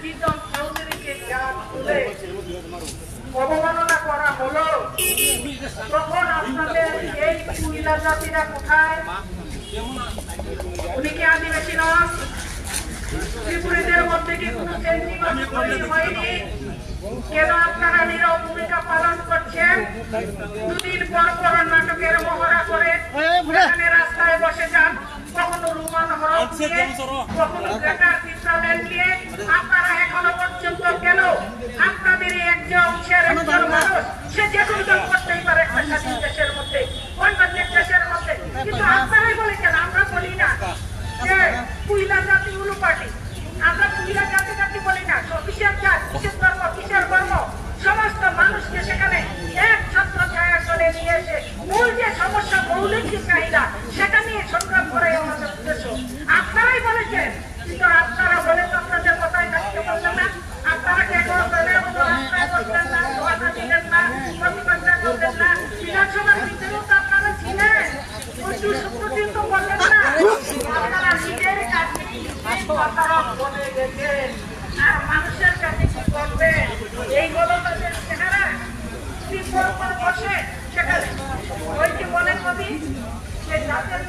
জিতন চৌধুরীকে জাত তুলে অবমাননা করা হলো, তখন আপনাদের এই কুমিল্লা জাতিরা কোথায়? উনি কি আদিবাসী নন? ত্রিপুরীদের মধ্যে কি কোনো সেন্টিমেন্ট তৈরি হয়নি? কেন আপনারা নীরব ভূমিকা পালন করছেন? দুদিন পর পর নাটকের মহড়া করে এখানে রাস্তায় বসে যান, কখনো রুমান হরফ নিয়ে, কখনো গ্রেটার চিত্রলেন নিয়ে। আপনারা এখনো পর্যন্ত কেন আপনাদের একজন অংশের একজন মানুষ, সে যে কোনো দল করতেই পারে একটা স্বাধীন দেশের মধ্যে, অন্যান্য দেশের মধ্যে, কিন্তু আপনারাই বলেছেন, আমরা বলি না যে কুইলা জাতি উলু পার্টি, আমরা কুইলা জাতি জাতি বলি না। কিসের জাত, কিসের ধর্ম, কিসের কর্ম, সমস্ত মানুষকে সেখানে এক ছত্র ছায়া করে নিয়ে এসে মূল যে সমস্যা, মৌলিক যে চাহিদা, সেটা নিয়ে সংগ্রাম করাই আমাদের উদ্দেশ্য। আপনারাই বলেছেন, কিন্তু আপনারা বলে তো আপনাদের কথায় থাকতে পারলেন না। আপনারা কে করলেন, রাস্তায় বসলেন না, কথা দিলেন না, প্রতিবাদটা করলেন না। বিধানসভার ভিতরেও তো আপনারা ছিলেন, ওই 200 তো বললেন না। আপনারা নিজের কাছে কথাটা বলে গেছেন, আর মানুষের কাছে কি করবেন? এই গণতন্ত্রের চেহারা বসে সেখানে ওই যে বলেন কবি, যে জাতের